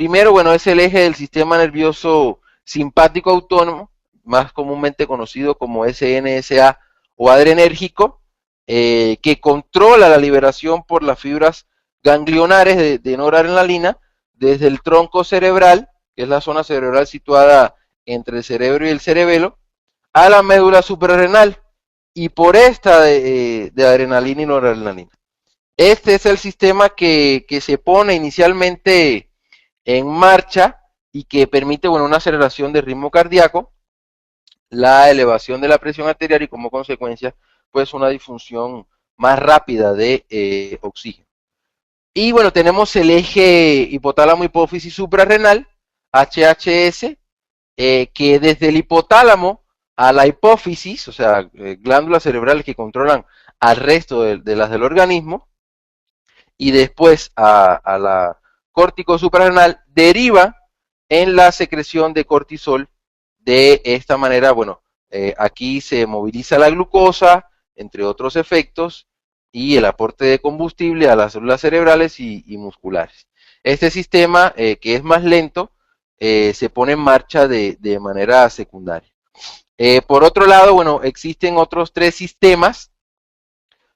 primero, bueno, es el eje del sistema nervioso simpático autónomo, más comúnmente conocido como SNSA o adrenérgico, que controla la liberación por las fibras ganglionares de noradrenalina desde el tronco cerebral, que es la zona cerebral situada entre el cerebro y el cerebelo, a la médula suprarrenal y por esta de adrenalina y noradrenalina. Este es el sistema que se pone inicialmente en marcha y que permite, bueno, una aceleración del ritmo cardíaco, la elevación de la presión arterial y como consecuencia, pues una difusión más rápida de oxígeno. Y bueno, tenemos el eje hipotálamo hipófisis suprarrenal, HHS, que desde el hipotálamo a la hipófisis, o sea, glándulas cerebrales que controlan al resto de las del organismo, y después a la córtico suprarrenal, deriva en la secreción de cortisol. De esta manera, bueno, aquí se moviliza la glucosa, entre otros efectos, y el aporte de combustible a las células cerebrales y musculares. Este sistema, que es más lento, se pone en marcha de manera secundaria. Por otro lado, bueno, existen otros tres sistemas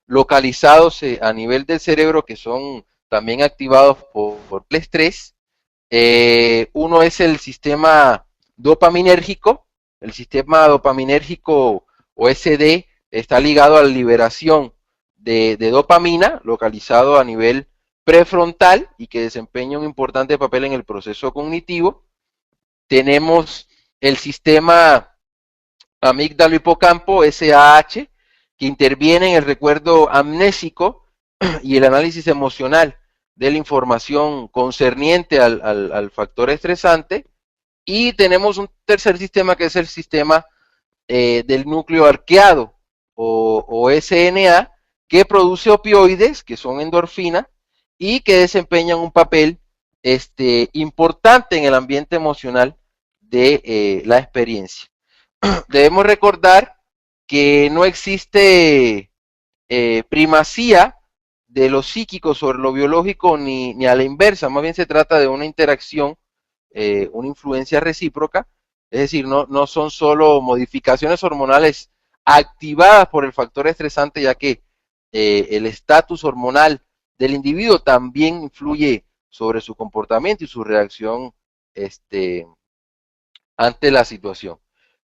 localizados a nivel del cerebro que son también activados por el estrés. Uno es el sistema dopaminérgico. El sistema dopaminérgico o SD está ligado a la liberación de dopamina, localizado a nivel prefrontal y que desempeña un importante papel en el proceso cognitivo. Tenemos el sistema amígdalo hipocampo, SAH, que interviene en el recuerdo amnésico y el análisis emocional de la información concerniente al factor estresante. Y tenemos un tercer sistema que es el sistema del núcleo arqueado o SNA, que produce opioides, que son endorfina, y que desempeñan un papel importante en el ambiente emocional de la experiencia. Debemos recordar que no existe primacía de lo psíquico sobre lo biológico ni a la inversa, más bien se trata de una interacción, una influencia recíproca, es decir, no son solo modificaciones hormonales activadas por el factor estresante, ya que el estatus hormonal del individuo también influye sobre su comportamiento y su reacción ante la situación.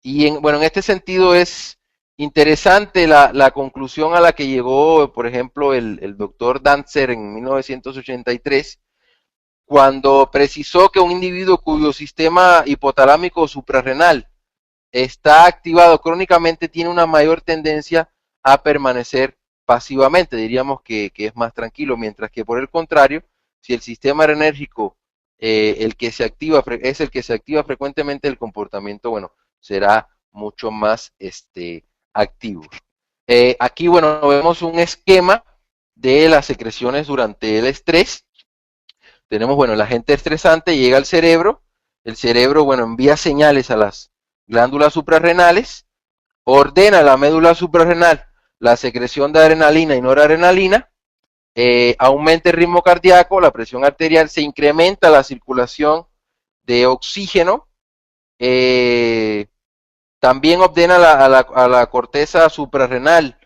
Y bueno, en este sentido es interesante la conclusión a la que llegó, por ejemplo, el doctor Dancer en 1983, cuando precisó que un individuo cuyo sistema hipotalámico suprarrenal está activado crónicamente tiene una mayor tendencia a permanecer pasivamente, diríamos que es más tranquilo, mientras que por el contrario, si el sistema adrenérgico el que se activa es el que se activa frecuentemente, el comportamiento, bueno, será mucho más activo. Aquí, bueno, vemos un esquema de las secreciones durante el estrés. Tenemos, bueno, el agente estresante llega al cerebro, el cerebro, bueno, envía señales a las glándulas suprarrenales, ordena a la médula suprarrenal la secreción de adrenalina y noradrenalina, aumenta el ritmo cardíaco, la presión arterial, se incrementa la circulación de oxígeno, también ordena a la corteza suprarrenal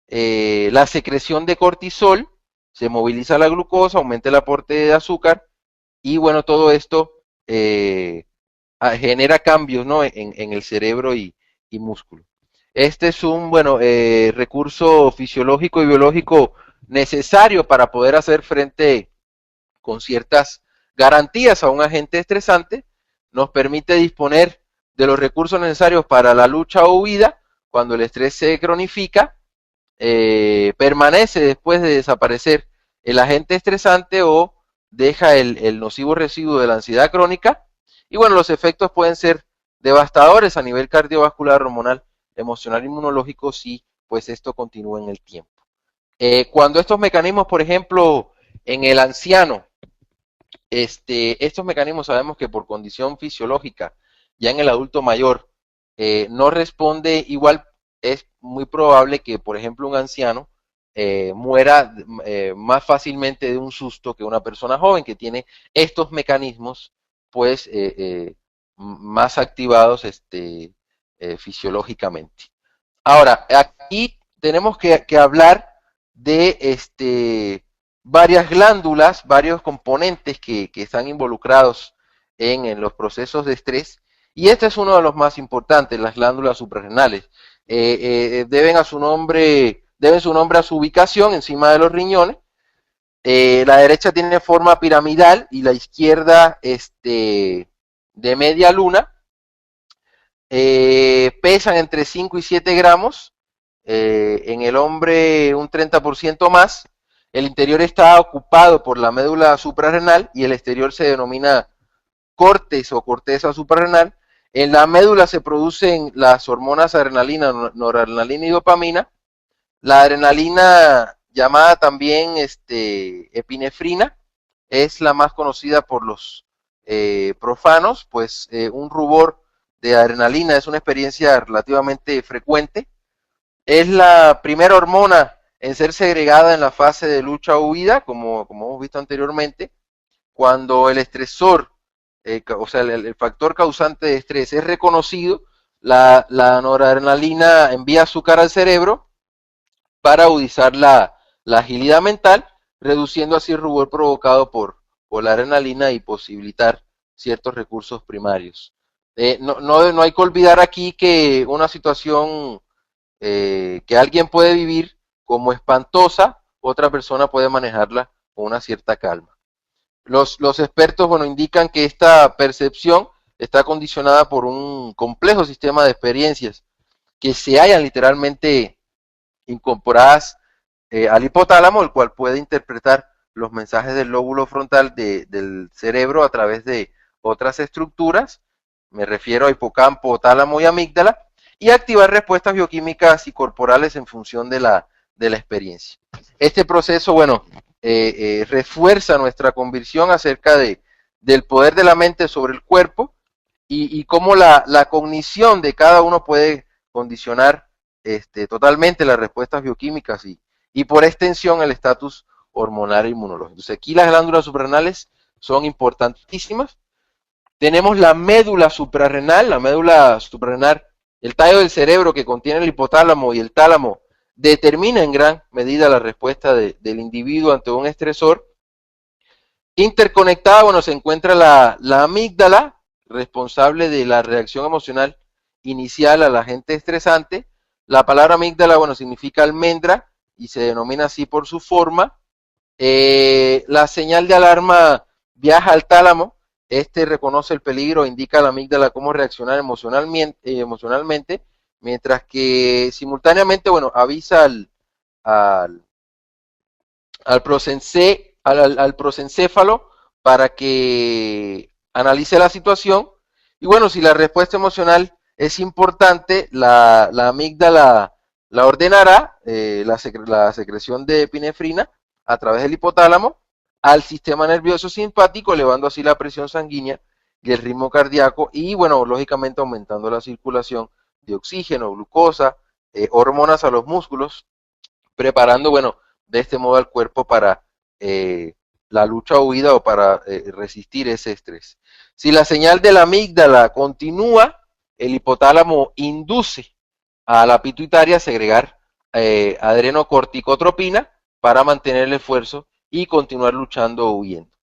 la secreción de cortisol, se moviliza la glucosa, aumenta el aporte de azúcar y bueno, todo esto genera cambios, ¿no?, en el cerebro y músculo. Este es un, bueno, recurso fisiológico y biológico necesario para poder hacer frente con ciertas garantías a un agente estresante. Nos permite disponer de los recursos necesarios para la lucha o huida cuando el estrés se cronifica, permanece después de desaparecer el agente estresante o deja el nocivo residuo de la ansiedad crónica. Y bueno, los efectos pueden ser devastadores a nivel cardiovascular, hormonal, emocional, inmunológico, si pues esto continúa en el tiempo. Cuando estos mecanismos, por ejemplo, en el anciano, estos mecanismos sabemos que por condición fisiológica, ya en el adulto mayor, no responde igual, es muy probable que, por ejemplo, un anciano muera más fácilmente de un susto que una persona joven que tiene estos mecanismos pues más activados fisiológicamente. Ahora, aquí tenemos que hablar de varias glándulas, varios componentes que están involucrados en los procesos de estrés, y este es uno de los más importantes, las glándulas suprarrenales. Deben su nombre a su ubicación encima de los riñones. La derecha tiene forma piramidal y la izquierda de media luna. Pesan entre 5 y 7 gramos, en el hombre un 30% más. El interior está ocupado por la médula suprarrenal y el exterior se denomina cortes o corteza suprarrenal. En la médula se producen las hormonas adrenalina, noradrenalina y dopamina. La adrenalina, llamada también epinefrina, es la más conocida por los profanos, pues un rubor de adrenalina es una experiencia relativamente frecuente. Es la primera hormona en ser segregada en la fase de lucha o huida, como hemos visto anteriormente. Cuando el estresor, o sea, el factor causante de estrés es reconocido, la noradrenalina envía azúcar al cerebro para agudizar la agilidad mental, reduciendo así el rubor provocado por la adrenalina y posibilitar ciertos recursos primarios. No hay que olvidar aquí que una situación que alguien puede vivir como espantosa, otra persona puede manejarla con una cierta calma. Los expertos, bueno, indican que esta percepción está condicionada por un complejo sistema de experiencias que se hallan literalmente incorporadas al hipotálamo, el cual puede interpretar los mensajes del lóbulo frontal del cerebro a través de otras estructuras, me refiero a hipocampo, tálamo y amígdala, y activar respuestas bioquímicas y corporales en función de la experiencia. Este proceso, bueno, refuerza nuestra convicción acerca del poder de la mente sobre el cuerpo y cómo la cognición de cada uno puede condicionar totalmente las respuestas bioquímicas y por extensión el estatus hormonal e inmunológico. Entonces aquí las glándulas suprarrenales son importantísimas. Tenemos la médula suprarrenal, el tallo del cerebro que contiene el hipotálamo y el tálamo determina en gran medida la respuesta del individuo ante un estresor. Interconectada, bueno, se encuentra la amígdala, responsable de la reacción emocional inicial al agente estresante. La palabra amígdala, bueno, significa almendra y se denomina así por su forma. La señal de alarma viaja al tálamo. Este reconoce el peligro, indica a la amígdala cómo reaccionar emocionalmente, mientras que simultáneamente, bueno, avisa al, al prosencéfalo para que analice la situación. Y bueno, si la respuesta emocional es importante, la amígdala la ordenará, la secreción de epinefrina a través del hipotálamo al sistema nervioso simpático, elevando así la presión sanguínea y el ritmo cardíaco y, bueno, lógicamente aumentando la circulación de oxígeno, glucosa, hormonas a los músculos, preparando, bueno, de este modo al cuerpo para la lucha o huida o para resistir ese estrés. Si la señal de la amígdala continúa, el hipotálamo induce a la pituitaria a segregar adrenocorticotropina para mantener el esfuerzo y continuar luchando o huyendo.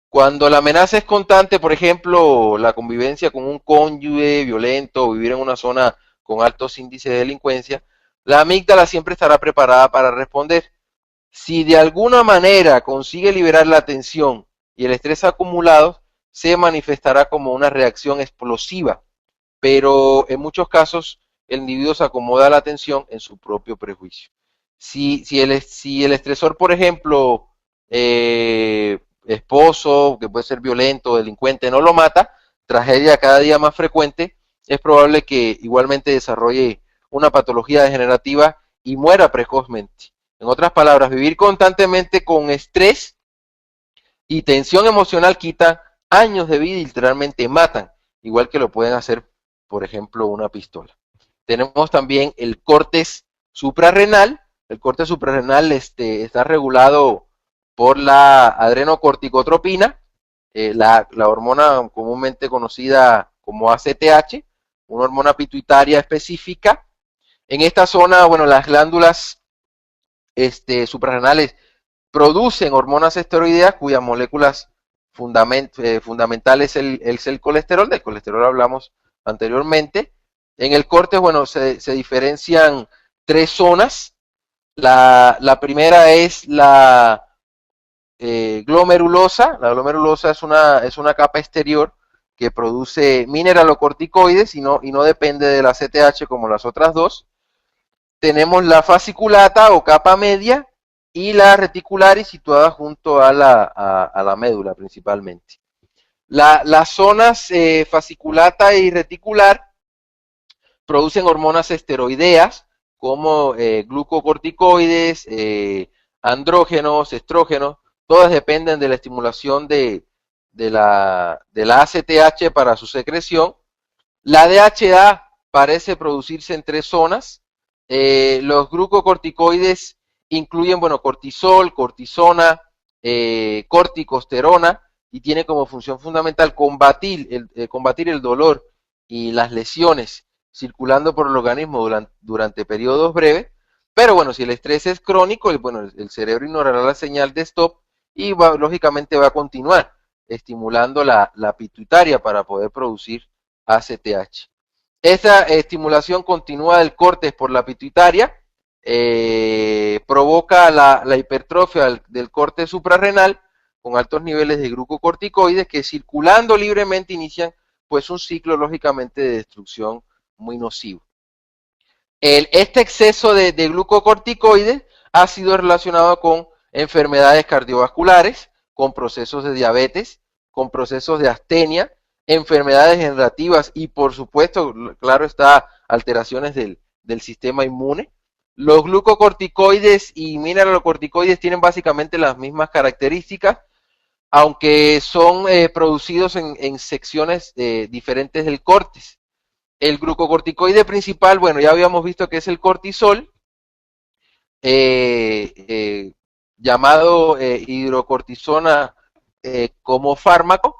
Cuando la amenaza es constante, por ejemplo, la convivencia con un cónyuge violento o vivir en una zona con altos índices de delincuencia, la amígdala siempre estará preparada para responder. Si de alguna manera consigue liberar la tensión y el estrés acumulado, se manifestará como una reacción explosiva, pero en muchos casos el individuo se acomoda a la tensión en su propio prejuicio. Si el estresor, por ejemplo, esposo, que puede ser violento, delincuente, no lo mata, tragedia cada día más frecuente, es probable que igualmente desarrolle una patología degenerativa y muera precozmente. En otras palabras, vivir constantemente con estrés y tensión emocional quita años de vida y literalmente matan, igual que lo pueden hacer, por ejemplo, una pistola. Tenemos también el córtex suprarrenal. El córtex suprarrenal está regulado por la adrenocorticotropina la hormona comúnmente conocida como ACTH, una hormona pituitaria específica. En esta zona, bueno, las glándulas suprarrenales producen hormonas esteroideas cuyas moléculas fundamentales es el colesterol. Del colesterol hablamos anteriormente. En el corte, bueno, se diferencian tres zonas. La primera es la glomerulosa. La glomerulosa es una capa exterior que produce mineralocorticoides y no depende de la CTH como las otras dos. Tenemos la fasciculata o capa media y la reticularis situada junto a la médula principalmente. Las zonas fasciculata y reticular producen hormonas esteroideas como glucocorticoides, andrógenos, estrógenos, todas dependen de la estimulación de la ACTH para su secreción. La DHA parece producirse en tres zonas. Los glucocorticoides incluyen, bueno, cortisol, cortisona, corticosterona, y tiene como función fundamental combatir el dolor y las lesiones circulando por el organismo durante periodos breves. Pero bueno, si el estrés es crónico, bueno, el cerebro ignorará la señal de stop y lógicamente va a continuar estimulando la pituitaria para poder producir ACTH. Esa estimulación continua del córtex por la pituitaria provoca la hipertrofia del córtex suprarrenal con altos niveles de glucocorticoides que circulando libremente inician pues un ciclo lógicamente de destrucción muy nocivo. Este exceso de glucocorticoides ha sido relacionado con enfermedades cardiovasculares, con procesos de diabetes, con procesos de astenia, enfermedades degenerativas y por supuesto, claro está, alteraciones del sistema inmune. Los glucocorticoides y mineralocorticoides tienen básicamente las mismas características, aunque son producidos en secciones diferentes del córtex. El glucocorticoide principal, bueno, ya habíamos visto que es el cortisol, eh, eh, llamado hidrocortisona como fármaco.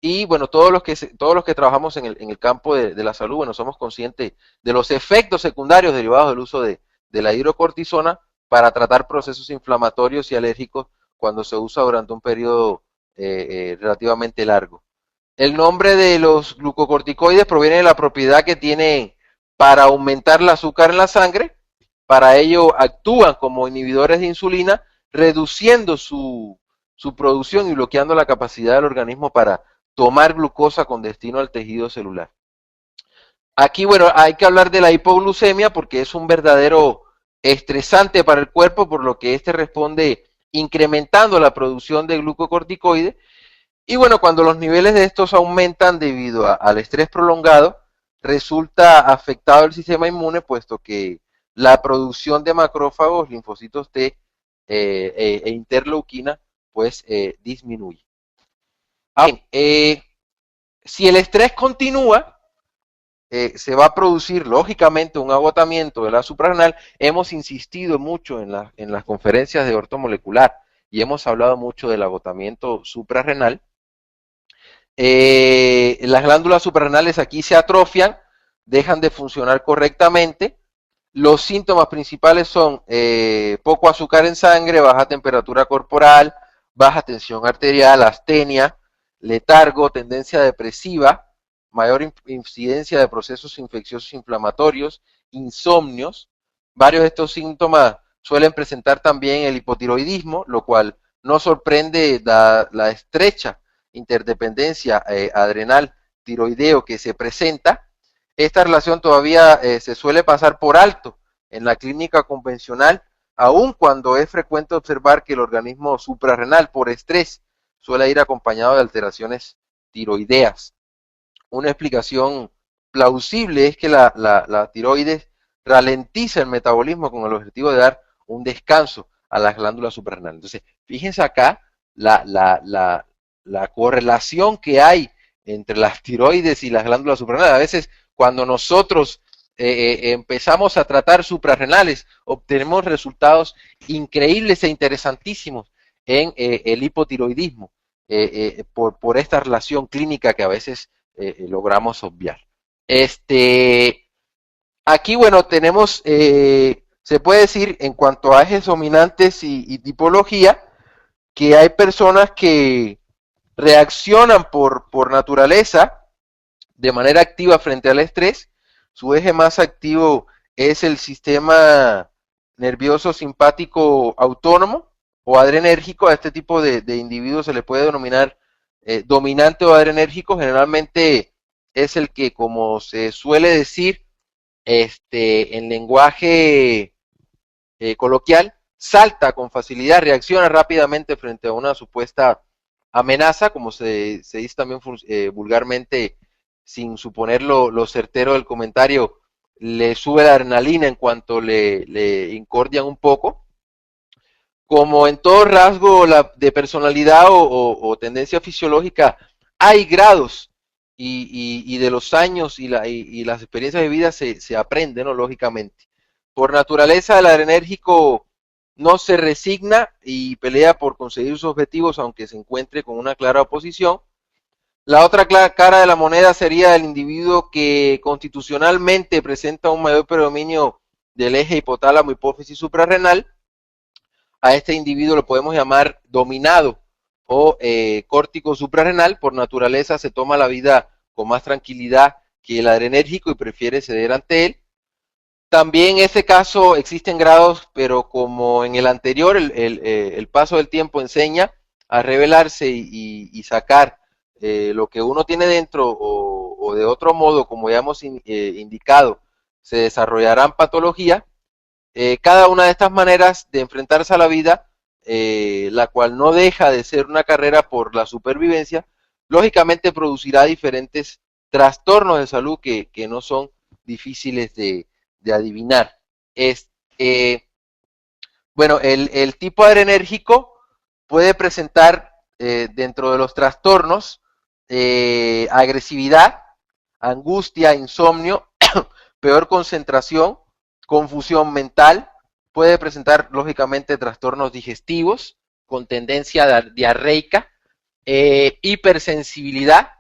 Y bueno, todos los que trabajamos en el campo de la salud, bueno, somos conscientes de los efectos secundarios derivados del uso de la hidrocortisona para tratar procesos inflamatorios y alérgicos cuando se usa durante un periodo relativamente largo. El nombre de los glucocorticoides proviene de la propiedad que tienen para aumentar el azúcar en la sangre. Para ello actúan como inhibidores de insulina, reduciendo su producción y bloqueando la capacidad del organismo para tomar glucosa con destino al tejido celular. Aquí, bueno, hay que hablar de la hipoglucemia porque es un verdadero estresante para el cuerpo, por lo que este responde incrementando la producción de glucocorticoides. Y bueno, cuando los niveles de estos aumentan debido al estrés prolongado, resulta afectado el sistema inmune, puesto que la producción de macrófagos, linfocitos T e interleuquina, pues disminuye. Ahora, si el estrés continúa, se va a producir lógicamente un agotamiento de la suprarrenal. Hemos insistido mucho en las conferencias de ortomolecular y hemos hablado mucho del agotamiento suprarrenal. Las glándulas suprarrenales aquí se atrofian, dejan de funcionar correctamente. Los síntomas principales son poco azúcar en sangre, baja temperatura corporal, baja tensión arterial, astenia, letargo, tendencia depresiva, mayor incidencia de procesos infecciosos inflamatorios, insomnios. Varios de estos síntomas suelen presentar también el hipotiroidismo, lo cual no sorprende la estrecha interdependencia adrenal tiroideo que se presenta. Esta relación todavía se suele pasar por alto en la clínica convencional, aun cuando es frecuente observar que el organismo suprarrenal por estrés suele ir acompañado de alteraciones tiroideas. Una explicación plausible es que la tiroides ralentiza el metabolismo con el objetivo de dar un descanso a las glándulas suprarrenales. Entonces, fíjense acá la correlación que hay entre las tiroides y las glándulas suprarrenales. A veces, cuando nosotros empezamos a tratar suprarrenales, obtenemos resultados increíbles e interesantísimos en el hipotiroidismo. por esta relación clínica que a veces logramos obviar. Aquí, bueno, tenemos, se puede decir en cuanto a ejes dominantes y tipología, que hay personas que reaccionan por naturaleza de manera activa frente al estrés. Su eje más activo es el sistema nervioso simpático autónomo o adrenérgico. A este tipo de individuos se le puede denominar dominante o adrenérgico. Generalmente es el que, como se suele decir en lenguaje coloquial, salta con facilidad, reacciona rápidamente frente a una supuesta amenaza, como se dice también vulgarmente, sin suponer lo certero del comentario, le sube la adrenalina en cuanto le incordian un poco. Como en todo rasgo de personalidad o tendencia fisiológica, hay grados y de los años y las experiencias de vida se aprende, ¿no? Lógicamente. Por naturaleza, el adrenérgico no se resigna y pelea por conseguir sus objetivos, aunque se encuentre con una clara oposición. La otra cara de la moneda sería el individuo que constitucionalmente presenta un mayor predominio del eje hipotálamo, hipófisis suprarrenal. A este individuo lo podemos llamar dominado o córtico suprarrenal. Por naturaleza se toma la vida con más tranquilidad que el adrenérgico y prefiere ceder ante él. También en ese caso existen grados, pero como en el anterior, el paso del tiempo enseña a revelarse y sacar lo que uno tiene dentro o de otro modo, como ya hemos indicado, se desarrollarán patologías. Cada una de estas maneras de enfrentarse a la vida, la cual no deja de ser una carrera por la supervivencia, lógicamente producirá diferentes trastornos de salud que no son difíciles de adivinar. Bueno, el tipo adrenérgico puede presentar dentro de los trastornos agresividad, angustia, insomnio, peor concentración, confusión mental, puede presentar lógicamente trastornos digestivos con tendencia diarreica, hipersensibilidad,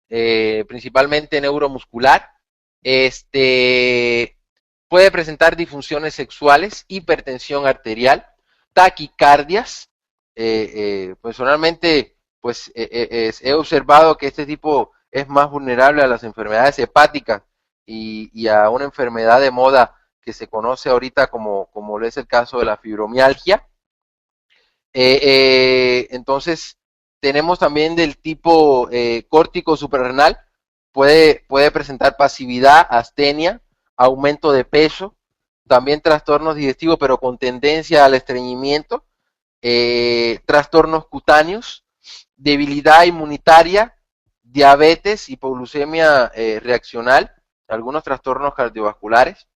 principalmente neuromuscular, puede presentar disfunciones sexuales, hipertensión arterial, taquicardias. Personalmente, pues he observado que este tipo es más vulnerable a las enfermedades hepáticas y a una enfermedad de moda que se conoce ahorita como es el caso de la fibromialgia. Entonces, tenemos también del tipo córtico suprarrenal, puede presentar pasividad, astenia, aumento de peso, también trastornos digestivos, pero con tendencia al estreñimiento, trastornos cutáneos, debilidad inmunitaria, diabetes, hipoglucemia reaccional, algunos trastornos cardiovasculares.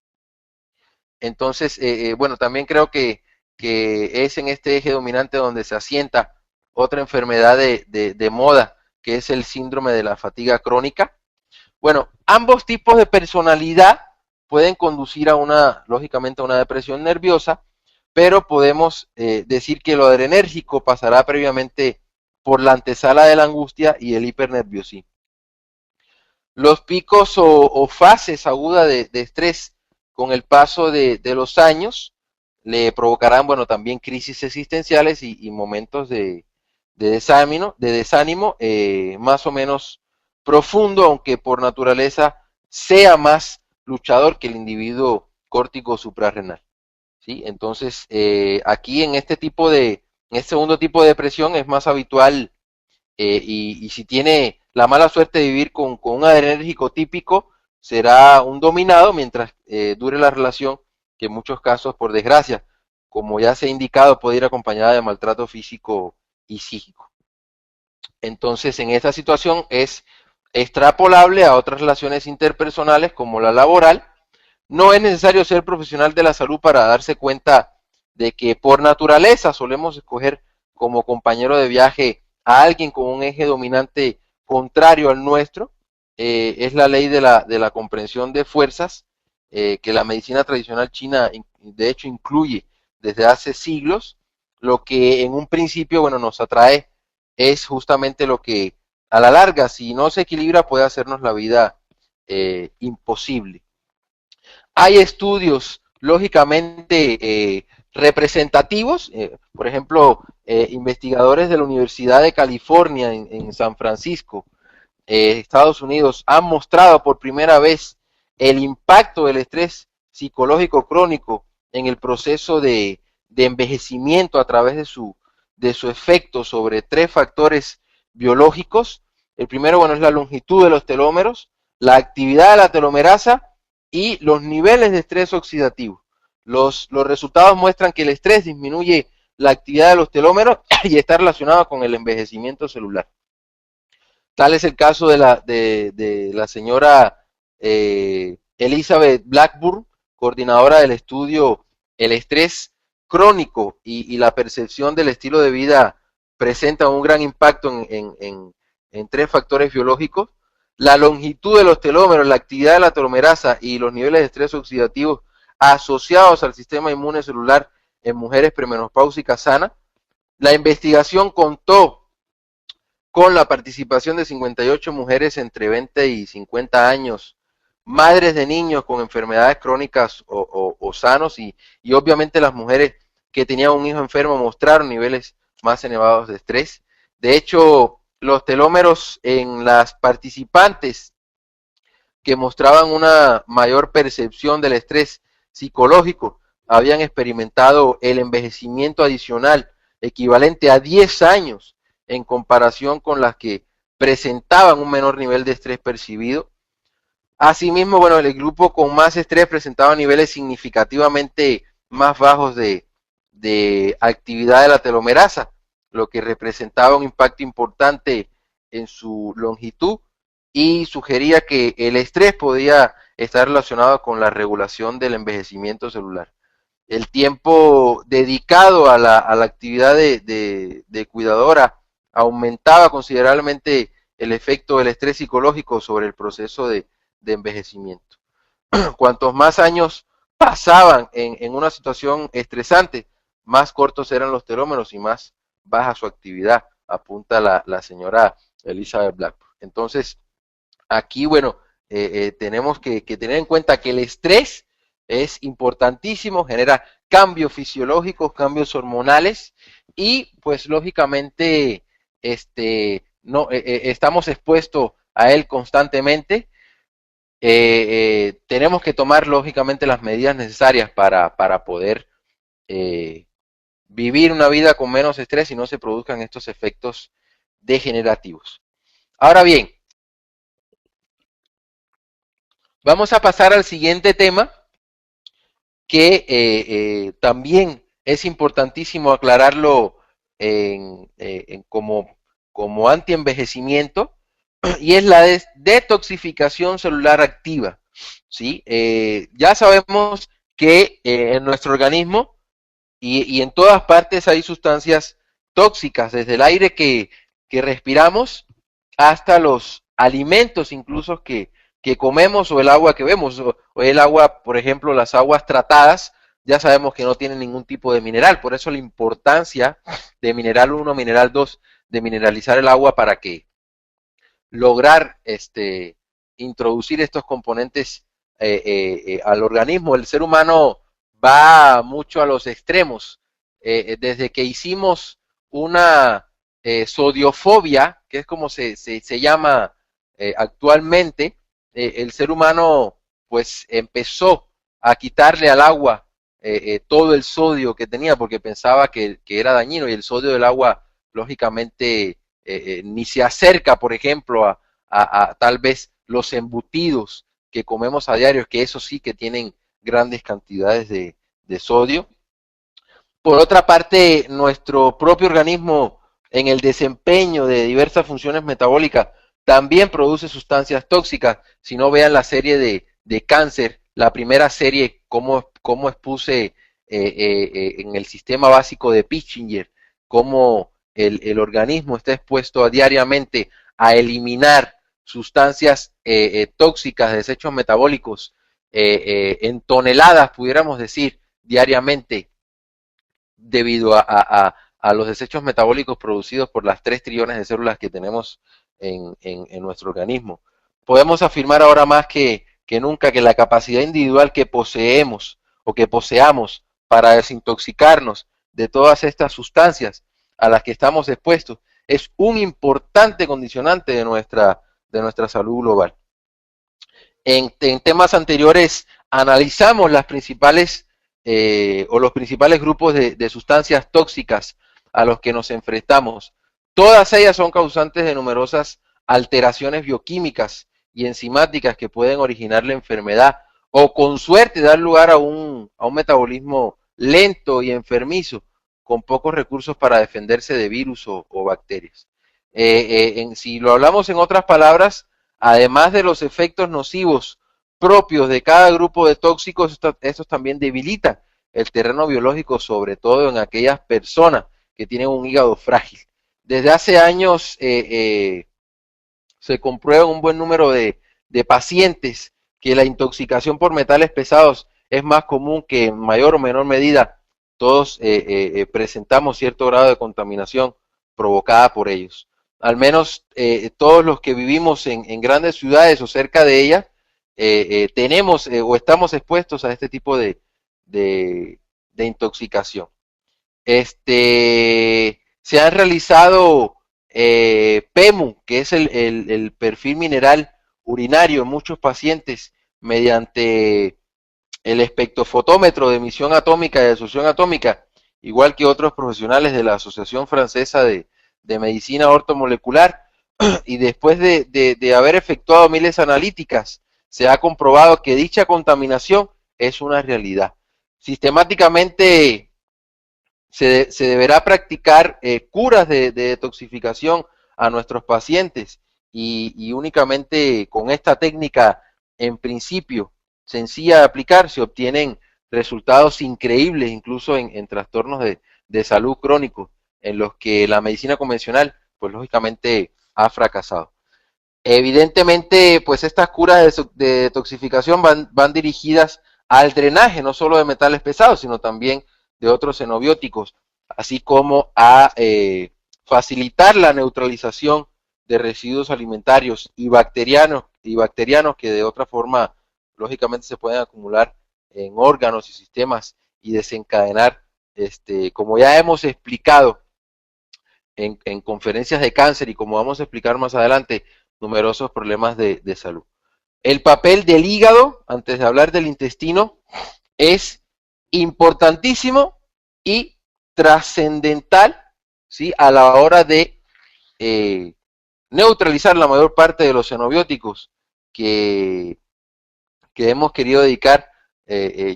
Entonces, bueno, también creo que es en este eje dominante donde se asienta otra enfermedad de moda, que es el síndrome de la fatiga crónica. Bueno, ambos tipos de personalidad pueden conducir lógicamente, a una depresión nerviosa, pero podemos decir que lo adrenérgico pasará previamente por la antesala de la angustia y el hipernerviosismo. Los picos o fases agudas de estrés con el paso de los años le provocarán, bueno, también crisis existenciales y momentos de desánimo más o menos profundo, aunque por naturaleza sea más luchador que el individuo córtico suprarrenal. ¿Sí? Entonces, aquí en este segundo tipo de depresión es más habitual y si tiene la mala suerte de vivir con un adrenérgico típico, será un dominado mientras dure la relación, que en muchos casos, por desgracia, como ya se ha indicado, puede ir acompañada de maltrato físico y psíquico. Entonces, en esta situación es extrapolable a otras relaciones interpersonales como la laboral. No es necesario ser profesional de la salud para darse cuenta de que por naturaleza solemos escoger como compañero de viaje a alguien con un eje dominante contrario al nuestro. Es la ley de la comprensión de fuerzas que la medicina tradicional china de hecho incluye desde hace siglos, lo que en un principio, bueno, nos atrae es justamente lo que a la larga, si no se equilibra, puede hacernos la vida imposible. Hay estudios, lógicamente, representativos, por ejemplo, investigadores de la Universidad de California en San Francisco, Estados Unidos, han mostrado por primera vez el impacto del estrés psicológico crónico en el proceso de envejecimiento a través de su efecto sobre tres factores biológicos. El primero, bueno, es la longitud de los telómeros, la actividad de la telomerasa y los niveles de estrés oxidativo. Los resultados muestran que el estrés disminuye la actividad de los telómeros y está relacionado con el envejecimiento celular. Tal es el caso de la señora Elizabeth Blackburn, coordinadora del estudio El estrés crónico y la percepción del estilo de vida presenta un gran impacto en tres factores biológicos: la longitud de los telómeros, la actividad de la telomerasa y los niveles de estrés oxidativo asociados al sistema inmune celular en mujeres premenopáusicas sanas. La investigación contó con la participación de 58 mujeres entre 20 y 50 años, madres de niños con enfermedades crónicas o sanos, y obviamente las mujeres que tenían un hijo enfermo mostraron niveles más elevados de estrés. De hecho, los telómeros en las participantes que mostraban una mayor percepción del estrés psicológico habían experimentado el envejecimiento adicional equivalente a 10 años en comparación con las que presentaban un menor nivel de estrés percibido. Asimismo, bueno, el grupo con más estrés presentaba niveles significativamente más bajos de actividad de la telomerasa, lo que representaba un impacto importante en su longitud y sugería que el estrés podía estar relacionado con la regulación del envejecimiento celular. El tiempo dedicado a la actividad de cuidadora aumentaba considerablemente el efecto del estrés psicológico sobre el proceso de envejecimiento. Cuantos más años pasaban en una situación estresante, más cortos eran los telómeros y más baja su actividad, apunta la señora Elizabeth Blackburn. Entonces, aquí, bueno, tenemos que tener en cuenta que el estrés es importantísimo, genera cambios fisiológicos, cambios hormonales y pues lógicamente no, estamos expuestos a él constantemente. Tenemos que tomar lógicamente las medidas necesarias para poder eh, vivir una vida con menos estrés y no se produzcan estos efectos degenerativos. Ahora bien, vamos a pasar al siguiente tema que también es importantísimo aclararlo como antienvejecimiento, y es la detoxificación celular activa. ¿Sí? Ya sabemos que en nuestro organismo y en todas partes hay sustancias tóxicas, desde el aire que respiramos hasta los alimentos incluso que comemos o el agua que vemos, o el agua, por ejemplo, las aguas tratadas, ya sabemos que no tienen ningún tipo de mineral, por eso la importancia de mineral 1, mineral 2, de mineralizar el agua para que lograr introducir estos componentes al organismo. El ser humano va mucho a los extremos. Desde que hicimos una sodiofobia, que es como se llama actualmente, el ser humano pues empezó a quitarle al agua todo el sodio que tenía porque pensaba que era dañino, y el sodio del agua lógicamente ni se acerca, por ejemplo, a tal vez los embutidos que comemos a diario, que eso sí que tienen grandes cantidades de sodio. Por otra parte, nuestro propio organismo en el desempeño de diversas funciones metabólicas también produce sustancias tóxicas. Si no, vean la serie de cáncer, la primera serie, cómo expuse en el sistema básico de Pitchinger, cómo el organismo está expuesto diariamente a eliminar sustancias tóxicas, desechos metabólicos, en toneladas, pudiéramos decir, diariamente, debido a los desechos metabólicos producidos por las 3 trillones de células que tenemos en nuestro organismo. Podemos afirmar ahora más que nunca que la capacidad individual que poseemos o que poseamos para desintoxicarnos de todas estas sustancias a las que estamos expuestos es un importante condicionante de nuestra salud global. En temas anteriores analizamos las principales o los principales grupos de sustancias tóxicas a los que nos enfrentamos. Todas ellas son causantes de numerosas alteraciones bioquímicas y enzimáticas que pueden originar la enfermedad o con suerte dar lugar a un metabolismo lento y enfermizo con pocos recursos para defenderse de virus o bacterias. Si lo hablamos en otras palabras, además de los efectos nocivos propios de cada grupo de tóxicos, estos también debilitan el terreno biológico, sobre todo en aquellas personas que tienen un hígado frágil. Desde hace años se comprueba un buen número de pacientes que la intoxicación por metales pesados es más común, que en mayor o menor medida todos presentamos cierto grado de contaminación provocada por ellos. Al menos todos los que vivimos en grandes ciudades o cerca de ellas tenemos o estamos expuestos a este tipo de intoxicación. Se han realizado PEMU, que es el perfil mineral urinario en muchos pacientes mediante el espectrofotómetro de emisión atómica y de absorción atómica, igual que otros profesionales de la Asociación Francesa de Medicina Ortomolecular, y después de haber efectuado miles analíticas, se ha comprobado que dicha contaminación es una realidad. Sistemáticamente se deberá practicar curas de detoxificación a nuestros pacientes y únicamente con esta técnica, en principio, sencilla de aplicar, se obtienen resultados increíbles, incluso en trastornos de salud crónicos, en los que la medicina convencional, pues lógicamente, ha fracasado. Evidentemente, pues estas curas de detoxificación van dirigidas al drenaje, no solo de metales pesados, sino también de otros xenobióticos, así como a facilitar la neutralización de residuos alimentarios y bacterianos que de otra forma lógicamente se pueden acumular en órganos y sistemas y desencadenar, como ya hemos explicado en conferencias de cáncer y como vamos a explicar más adelante, numerosos problemas de salud. El papel del hígado, antes de hablar del intestino, es importantísimo y trascendental, ¿sí?, a la hora de neutralizar la mayor parte de los xenobióticos que hemos querido dedicar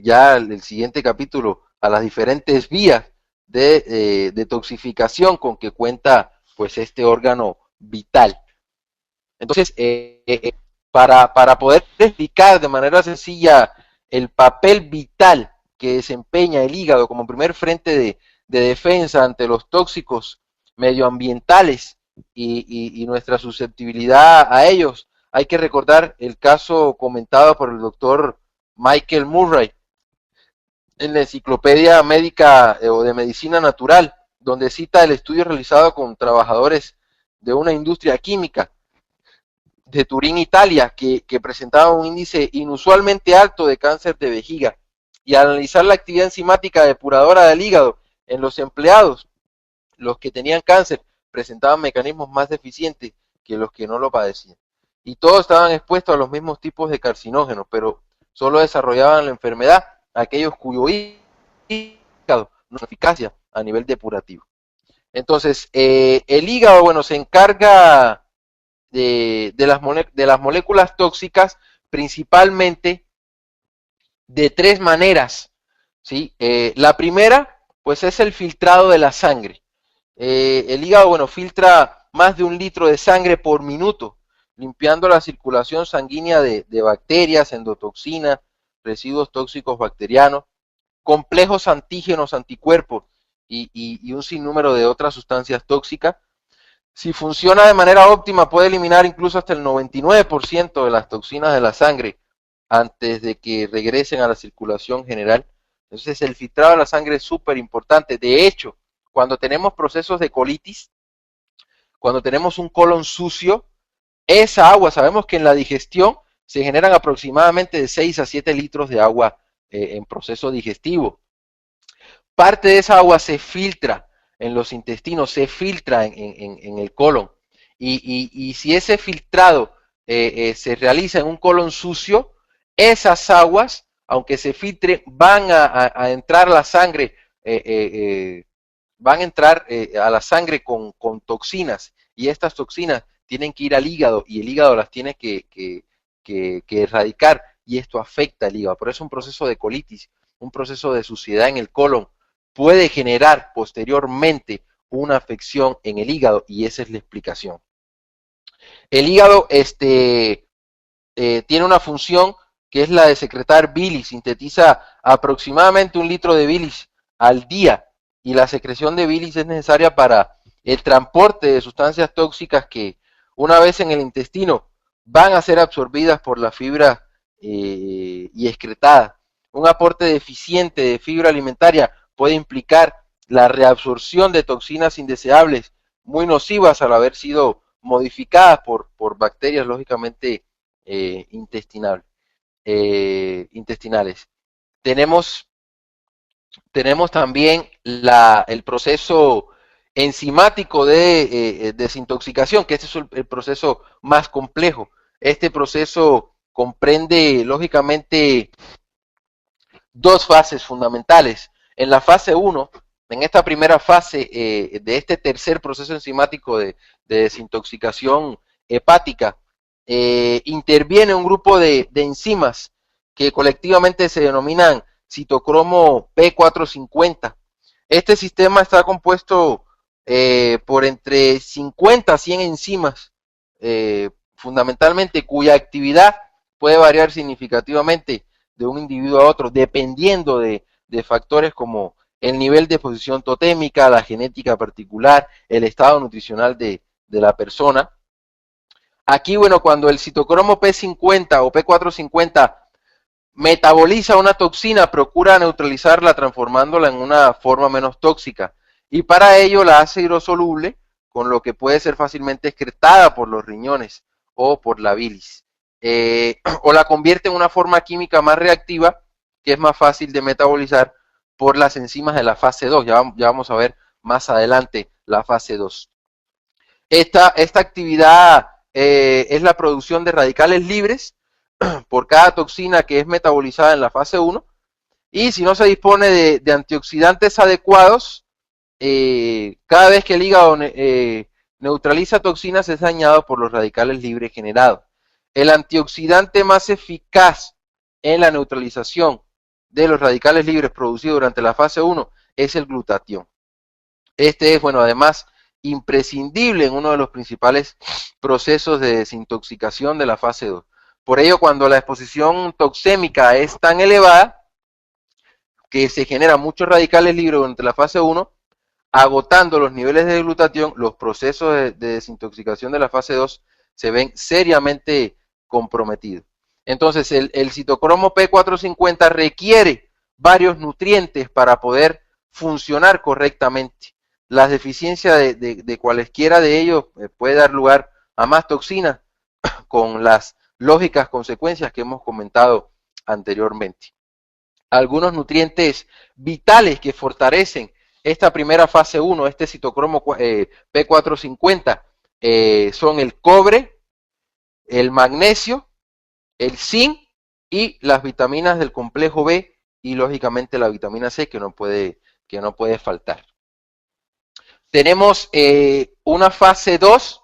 ya el siguiente capítulo a las diferentes vías de detoxificación con que cuenta pues este órgano vital. Entonces, para poder explicar de manera sencilla el papel vital que desempeña el hígado como primer frente de defensa ante los tóxicos medioambientales y nuestra susceptibilidad a ellos, hay que recordar el caso comentado por el doctor Michael Murray en la Enciclopedia Médica o de Medicina Natural, donde cita el estudio realizado con trabajadores de una industria química de Turín, Italia, que presentaba un índice inusualmente alto de cáncer de vejiga. Y al analizar la actividad enzimática depuradora del hígado en los empleados, los que tenían cáncer presentaban mecanismos más deficientes que los que no lo padecían. Y todos estaban expuestos a los mismos tipos de carcinógenos, pero solo desarrollaban la enfermedad aquellos cuyo hígado no tiene eficacia a nivel depurativo. Entonces, el hígado, bueno, se encarga de las moléculas tóxicas principalmente de 3 maneras, ¿sí? La primera, pues es el filtrado de la sangre. El hígado, bueno, filtra más de 1 litro de sangre por minuto, limpiando la circulación sanguínea de bacterias, endotoxinas, residuos tóxicos bacterianos, complejos antígenos, anticuerpos y un sinnúmero de otras sustancias tóxicas. Si funciona de manera óptima, puede eliminar incluso hasta el 99% de las toxinas de la sangre antes de que regresen a la circulación general. Entonces, el filtrado de la sangre es súper importante. De hecho, cuando tenemos procesos de colitis, cuando tenemos un colon sucio, esa agua, sabemos que en la digestión se generan aproximadamente de 6 a 7 litros de agua en proceso digestivo. Parte de esa agua se filtra en los intestinos, se filtra en el colon. Y si ese filtrado se realiza en un colon sucio, esas aguas, aunque se filtre, van a entrar a la sangre, van a entrar a la sangre con toxinas, y estas toxinas tienen que ir al hígado, y el hígado las tiene que erradicar, y esto afecta al hígado. Por eso un proceso de colitis, un proceso de suciedad en el colon, puede generar posteriormente una afección en el hígado, y esa es la explicación. El hígado tiene una función que es la de secretar bilis, sintetiza aproximadamente 1 litro de bilis al día, y la secreción de bilis es necesaria para el transporte de sustancias tóxicas que una vez en el intestino van a ser absorbidas por la fibra y excretadas. Un aporte deficiente de fibra alimentaria puede implicar la reabsorción de toxinas indeseables muy nocivas al haber sido modificadas por bacterias lógicamente intestinales. Tenemos también el proceso enzimático de desintoxicación, que este es el proceso más complejo. Este proceso comprende lógicamente dos fases fundamentales. En la fase 1, en esta primera fase de este tercer proceso enzimático de desintoxicación hepática, interviene un grupo de enzimas que colectivamente se denominan citocromo P450. Este sistema está compuesto por entre 50 a 100 enzimas, fundamentalmente, cuya actividad puede variar significativamente de un individuo a otro, dependiendo de factores como el nivel de exposición totémica, la genética particular, el estado nutricional de la persona. Aquí, bueno, cuando el citocromo P50 o P450 metaboliza una toxina, procura neutralizarla transformándola en una forma menos tóxica, y para ello la hace hidrosoluble, con lo que puede ser fácilmente excretada por los riñones o por la bilis, o la convierte en una forma química más reactiva, que es más fácil de metabolizar por las enzimas de la fase 2. Ya vamos a ver más adelante la fase 2. Esta actividad es la producción de radicales libres por cada toxina que es metabolizada en la fase 1, y si no se dispone de antioxidantes adecuados, cada vez que el hígado neutraliza toxinas es dañado por los radicales libres generados. El antioxidante más eficaz en la neutralización de los radicales libres producidos durante la fase 1 es el glutatión. Este es, bueno, además imprescindible en uno de los principales procesos de desintoxicación de la fase 2. Por ello, cuando la exposición toxémica es tan elevada que se generan muchos radicales libres durante la fase 1, agotando los niveles de glutatión, los procesos de desintoxicación de la fase 2 se ven seriamente comprometidos. Entonces, el citocromo P450 requiere varios nutrientes para poder funcionar correctamente. La deficiencia de cualesquiera de ellos puede dar lugar a más toxinas, con las lógicas consecuencias que hemos comentado anteriormente. Algunos nutrientes vitales que fortalecen esta primera fase 1, este citocromo P450, son el cobre, el magnesio, el zinc y las vitaminas del complejo B, y lógicamente la vitamina C, que no puede faltar. Tenemos una fase 2.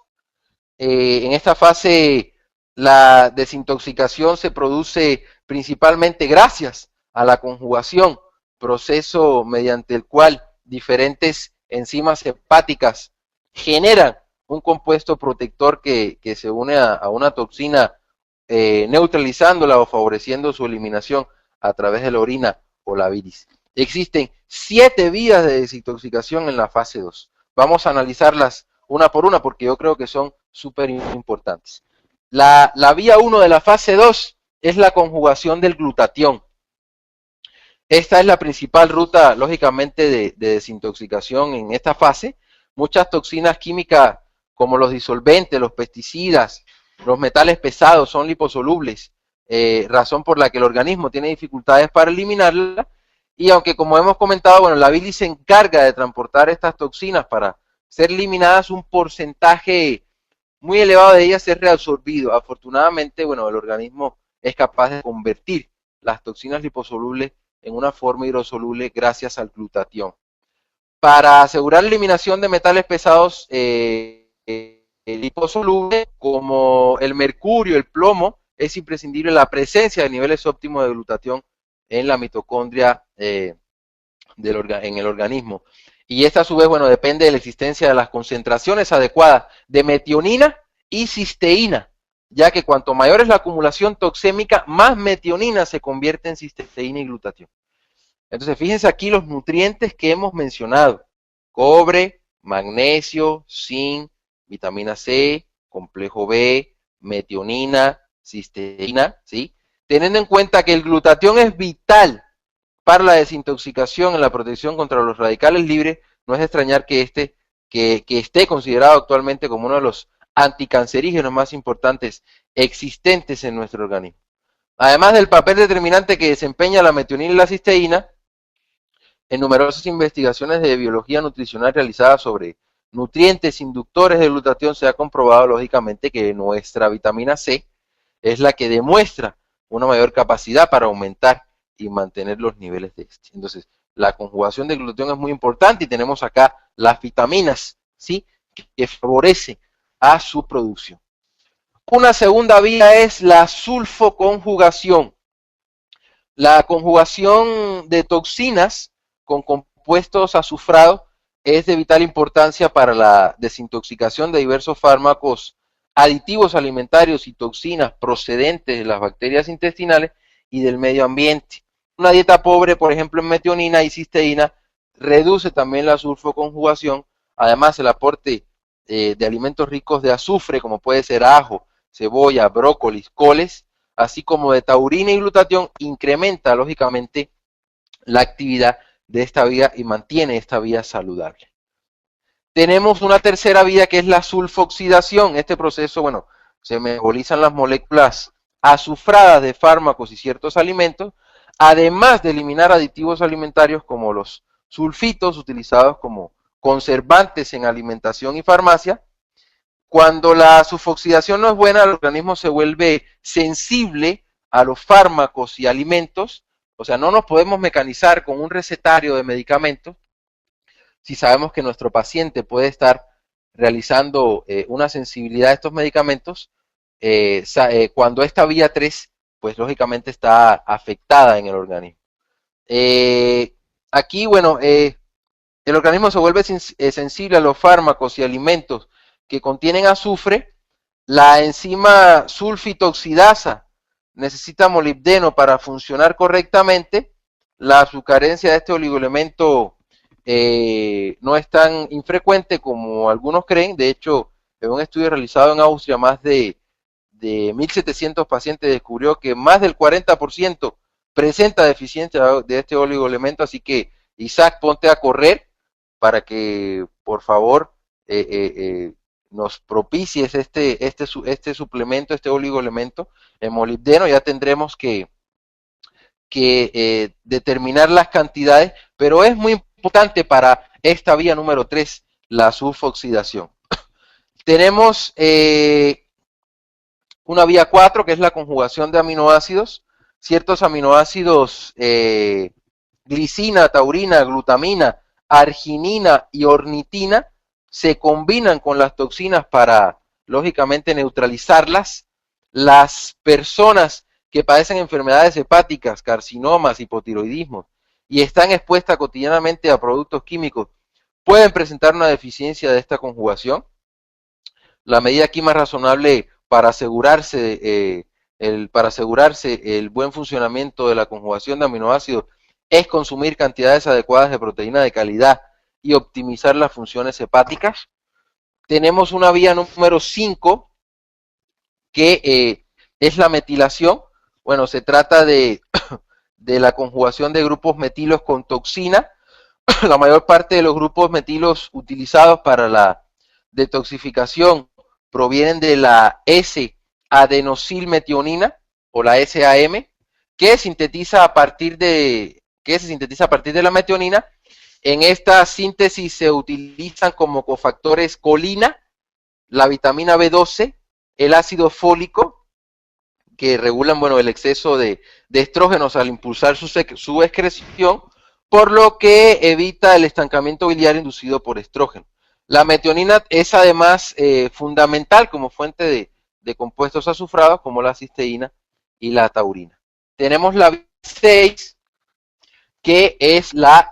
En esta fase la desintoxicación se produce principalmente gracias a la conjugación, proceso mediante el cual diferentes enzimas hepáticas generan un compuesto protector que se une a una toxina, neutralizándola o favoreciendo su eliminación a través de la orina o la bilis. Existen 7 vías de desintoxicación en la fase 2. Vamos a analizarlas una por una porque yo creo que son súper importantes. La vía 1 de la fase 2 es la conjugación del glutatión. Esta es la principal ruta, lógicamente, de desintoxicación en esta fase. Muchas toxinas químicas, como los disolventes, los pesticidas, los metales pesados, son liposolubles, razón por la que el organismo tiene dificultades para eliminarla. Y aunque, como hemos comentado, bueno, la bilis se encarga de transportar estas toxinas para ser eliminadas, un porcentaje muy elevado de ellas es reabsorbido. Afortunadamente, bueno, el organismo es capaz de convertir las toxinas liposolubles en una forma hidrosoluble gracias al glutatión. Para asegurar la eliminación de metales pesados liposolubles como el mercurio, el plomo, es imprescindible la presencia de niveles óptimos de glutatión en la mitocondria en el organismo. Y esta a su vez, bueno, depende de la existencia de las concentraciones adecuadas de metionina y cisteína, ya que cuanto mayor es la acumulación toxémica, más metionina se convierte en cisteína y glutatión. Entonces, fíjense aquí los nutrientes que hemos mencionado: cobre, magnesio, zinc, vitamina C, complejo B, metionina, cisteína, ¿sí? Teniendo en cuenta que el glutatión es vital para la desintoxicación en la protección contra los radicales libres, no es de extrañar que esté considerado actualmente como uno de los anticancerígenos más importantes existentes en nuestro organismo. Además del papel determinante que desempeña la metionina y la cisteína, en numerosas investigaciones de biología nutricional realizadas sobre nutrientes inductores de glutatión se ha comprobado lógicamente que nuestra vitamina C es la que demuestra una mayor capacidad para aumentar y mantener los niveles de este. Entonces, la conjugación de glutatión es muy importante y tenemos acá las vitaminas, ¿sí?, que favorecen a su producción. Una segunda vía es la sulfoconjugación. La conjugación de toxinas con compuestos azufrados es de vital importancia para la desintoxicación de diversos fármacos, aditivos alimentarios y toxinas procedentes de las bacterias intestinales y del medio ambiente. Una dieta pobre, por ejemplo, en metionina y cisteína, reduce también la sulfoconjugación. Además, el aporte de alimentos ricos de azufre, como puede ser ajo, cebolla, brócolis, coles, así como de taurina y glutatión, incrementa lógicamente la actividad de esta vía y mantiene esta vía saludable. Tenemos una tercera vía que es la sulfoxidación. Este proceso, bueno, se metabolizan las moléculas azufradas de fármacos y ciertos alimentos, además de eliminar aditivos alimentarios como los sulfitos utilizados como conservantes en alimentación y farmacia. Cuando la sulfoxidación no es buena, el organismo se vuelve sensible a los fármacos y alimentos. O sea, no nos podemos mecanizar con un recetario de medicamentos si sabemos que nuestro paciente puede estar realizando una sensibilidad a estos medicamentos. Cuando esta vía 3, pues lógicamente está afectada en el organismo. Aquí, bueno, el organismo se vuelve sensible a los fármacos y alimentos que contienen azufre. La enzima sulfitoxidasa necesita molibdeno para funcionar correctamente. La carencia de este oligoelemento no es tan infrecuente como algunos creen. De hecho, en un estudio realizado en Austria, más de 1.700 pacientes descubrió que más del 40% presenta deficiencia de este oligoelemento. Así que, Isaac, ponte a correr para que, por favor, nos propicies este suplemento, este oligoelemento, el molibdeno. Ya tendremos que determinar las cantidades, pero es muy importante para esta vía número 3, la sulfoxidación. Tenemos una vía 4, que es la conjugación de aminoácidos. Ciertos aminoácidos, glicina, taurina, glutamina, arginina y ornitina, se combinan con las toxinas para, lógicamente, neutralizarlas. Las personas que padecen enfermedades hepáticas, carcinomas, hipotiroidismo y están expuestas cotidianamente a productos químicos pueden presentar una deficiencia de esta conjugación. La medida aquí más razonable para asegurarse el buen funcionamiento de la conjugación de aminoácidos es consumir cantidades adecuadas de proteína de calidad y optimizar las funciones hepáticas. Tenemos una vía número 5, que es la metilación. Bueno, se trata de de la conjugación de grupos metilos con toxina. La mayor parte de los grupos metilos utilizados para la detoxificación provienen de la S-adenosilmetionina o la SAM, que se sintetiza a partir de la metionina. En esta síntesis se utilizan como cofactores colina, la vitamina B12, el ácido fólico, que regulan, bueno, el exceso de estrógenos al impulsar su excreción, por lo que evita el estancamiento biliar inducido por estrógeno. La metionina es además fundamental como fuente de compuestos azufrados como la cisteína y la taurina. Tenemos la B6, que es la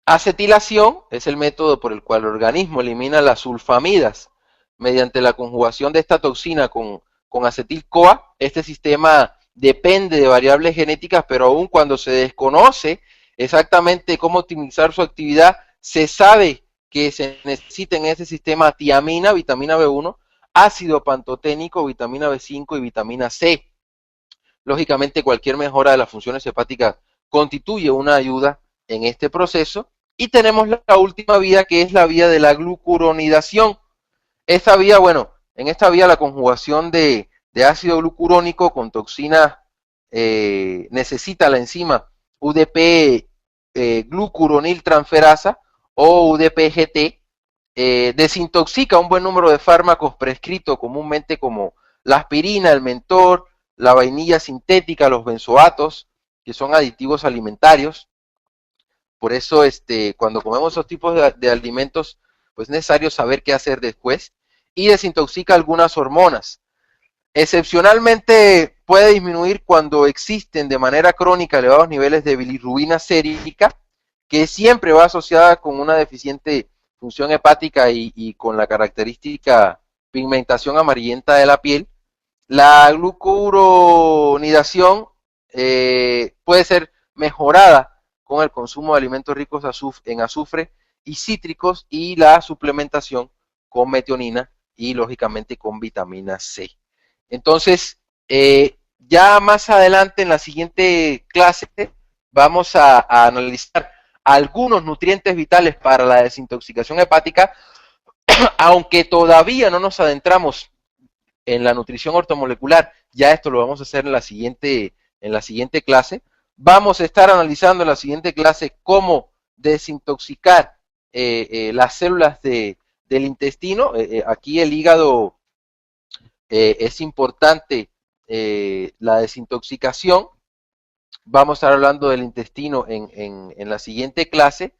acetilación, es el método por el cual el organismo elimina las sulfamidas mediante la conjugación de esta toxina con acetil-CoA. Este sistema depende de variables genéticas, pero aun cuando se desconoce exactamente cómo optimizar su actividad, se sabe que se necesita en ese sistema tiamina, vitamina B1, ácido pantoténico, vitamina B5 y vitamina C. Lógicamente, cualquier mejora de las funciones hepáticas constituye una ayuda en este proceso. Y tenemos la última vía, que es la vía de la glucuronidación. Esta vía, bueno, en esta vía la conjugación de ácido glucurónico con toxina necesita la enzima UDP glucuroniltransferasa o UDP-GT, desintoxica un buen número de fármacos prescritos comúnmente como la aspirina, el mentor, la vainilla sintética, los benzoatos, que son aditivos alimentarios. Por eso, cuando comemos esos tipos de alimentos, pues es necesario saber qué hacer después. Y desintoxica algunas hormonas. Excepcionalmente puede disminuir cuando existen de manera crónica elevados niveles de bilirrubina sérica, que siempre va asociada con una deficiente función hepática y con la característica pigmentación amarillenta de la piel. La glucuronidación puede ser mejorada con el consumo de alimentos ricos en azufre y cítricos y la suplementación con metionina y lógicamente con vitamina C. Entonces, ya más adelante en la siguiente clase vamos a analizar algunos nutrientes vitales para la desintoxicación hepática, aunque todavía no nos adentramos en la nutrición ortomolecular. Ya esto lo vamos a hacer en la siguiente clase. Vamos a estar analizando en la siguiente clase cómo desintoxicar las células del intestino. Aquí el hígado es importante, la desintoxicación. Vamos a estar hablando del intestino en la siguiente clase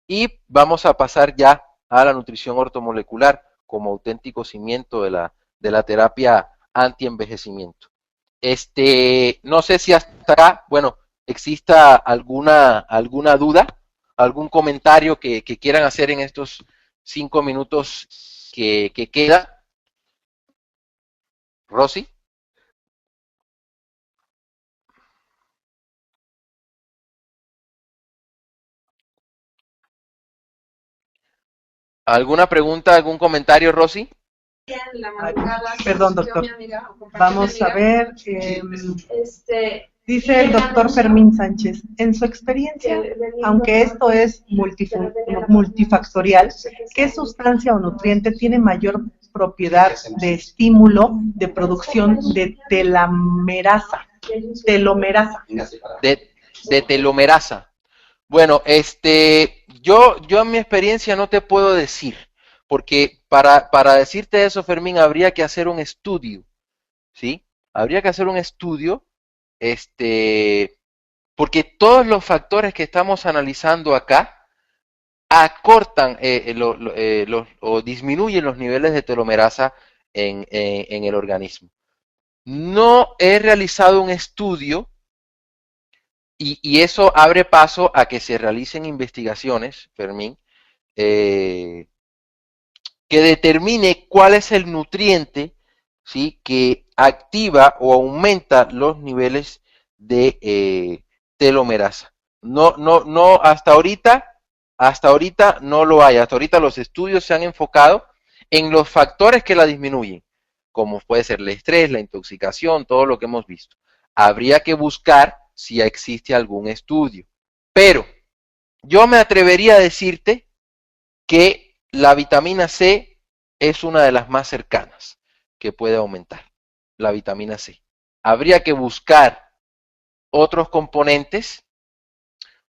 y vamos a pasar ya a la nutrición ortomolecular como auténtico cimiento de la terapia anti-envejecimiento. No sé si hasta acá, bueno, exista alguna duda, algún comentario que quieran hacer en estos 5 minutos que queda. Rosy. ¿Alguna pregunta, algún comentario, Rosy? Perdón, doctor. Vamos a ver. Dice el doctor Fermín Sánchez, en su experiencia, aunque esto es multifactorial, ¿qué sustancia o nutriente tiene mayor propiedad de estímulo de producción de telomerasa? De telomerasa. Bueno, yo en mi experiencia no te puedo decir, porque para decirte eso, Fermín, habría que hacer un estudio, ¿sí? Habría que hacer un estudio, porque todos los factores que estamos analizando acá acortan o disminuyen los niveles de telomerasa en el organismo. No he realizado un estudio y eso abre paso a que se realicen investigaciones, Fermín, que determine cuál es el nutriente, ¿sí?, que activa o aumenta los niveles de telomerasa. No, hasta ahorita no lo hay. Hasta ahorita los estudios se han enfocado en los factores que la disminuyen, como puede ser el estrés, la intoxicación, todo lo que hemos visto. habría que buscar si existe algún estudio. Pero yo me atrevería a decirte que la vitamina C es una de las más cercanas que puede aumentar, la vitamina C. Habría que buscar otros componentes,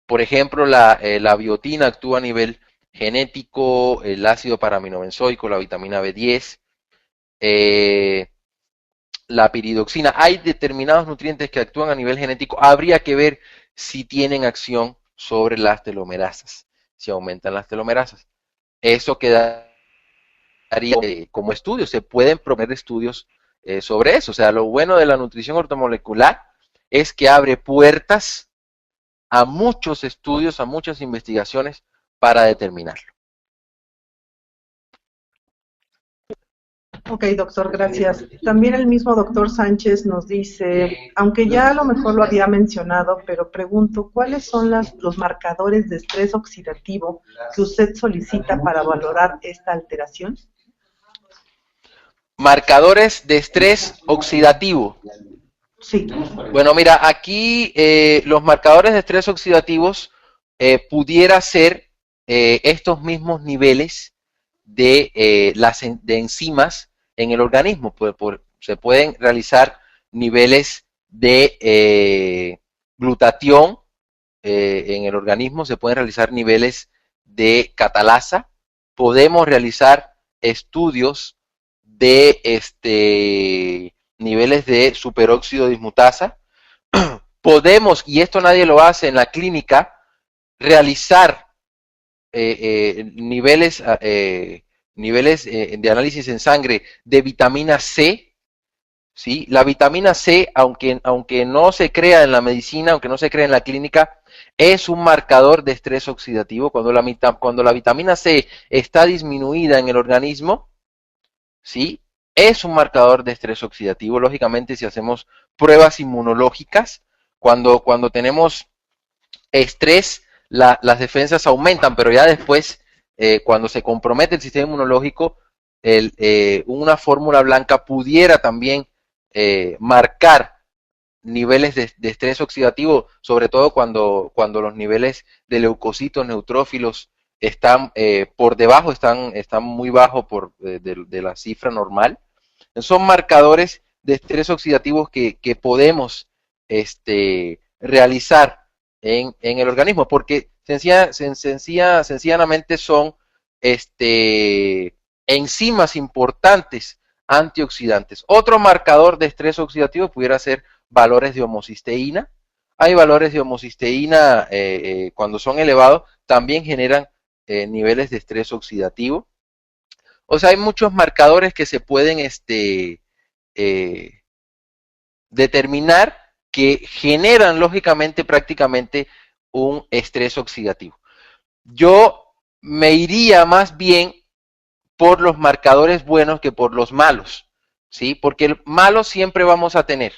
por ejemplo, la biotina actúa a nivel genético, el ácido paraaminobenzoico, la vitamina B10, la piridoxina. Hay determinados nutrientes que actúan a nivel genético. Habría que ver si tienen acción sobre las telomerasas, si aumentan las telomerasas. Eso quedaría como estudio. Se pueden proponer estudios sobre eso. O sea, lo bueno de la nutrición ortomolecular es que abre puertas a muchos estudios, a muchas investigaciones para determinarlo. Ok, doctor, gracias. También el mismo doctor Sánchez nos dice, aunque ya a lo mejor lo había mencionado, pero pregunto, ¿cuáles son los marcadores de estrés oxidativo que usted solicita para valorar esta alteración? Marcadores de estrés oxidativo. Sí. Bueno, mira, aquí los marcadores de estrés oxidativos pudiera ser estos mismos niveles de enzimas en el organismo. Se pueden realizar niveles de glutatión en el organismo, se pueden realizar niveles de catalasa, podemos realizar estudios de niveles de superóxido dismutasa, podemos, y esto nadie lo hace en la clínica, realizar niveles de análisis en sangre de vitamina C, ¿sí? La vitamina C, aunque no se crea en la medicina, aunque no se crea en la clínica, es un marcador de estrés oxidativo. Cuando la vitamina C está disminuida en el organismo, ¿sí? Es un marcador de estrés oxidativo. Lógicamente, si hacemos pruebas inmunológicas, cuando tenemos estrés, las defensas aumentan, pero ya después, cuando se compromete el sistema inmunológico, una fórmula blanca pudiera también marcar niveles de estrés oxidativo, sobre todo cuando los niveles de leucocitos, neutrófilos están por debajo, están muy bajo de la cifra normal. Son marcadores de estrés oxidativos que podemos realizar en el organismo, porque sencillamente son enzimas importantes antioxidantes. Otro marcador de estrés oxidativo pudiera ser valores de homocisteína. Hay valores de homocisteína cuando son elevados, también generan niveles de estrés oxidativo. O sea, hay muchos marcadores que se pueden determinar que generan lógicamente prácticamente un estrés oxidativo. Yo me iría más bien por los marcadores buenos que por los malos, ¿sí? Porque malos siempre vamos a tener.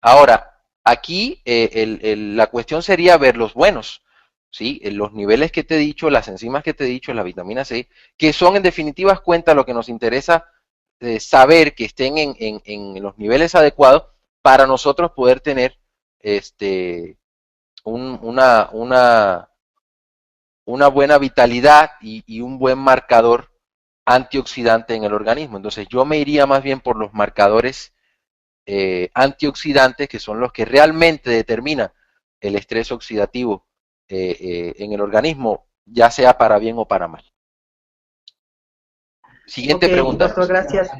Ahora, aquí la cuestión sería ver los buenos, ¿sí? Los niveles que te he dicho, las enzimas que te he dicho, la vitamina C, que son en definitivas cuentas lo que nos interesa saber que estén en los niveles adecuados para nosotros poder tener una buena vitalidad y un buen marcador antioxidante en el organismo. Entonces yo me iría más bien por los marcadores antioxidantes, que son los que realmente determinan el estrés oxidativo en el organismo, ya sea para bien o para mal. Siguiente pregunta. Doctor, gracias.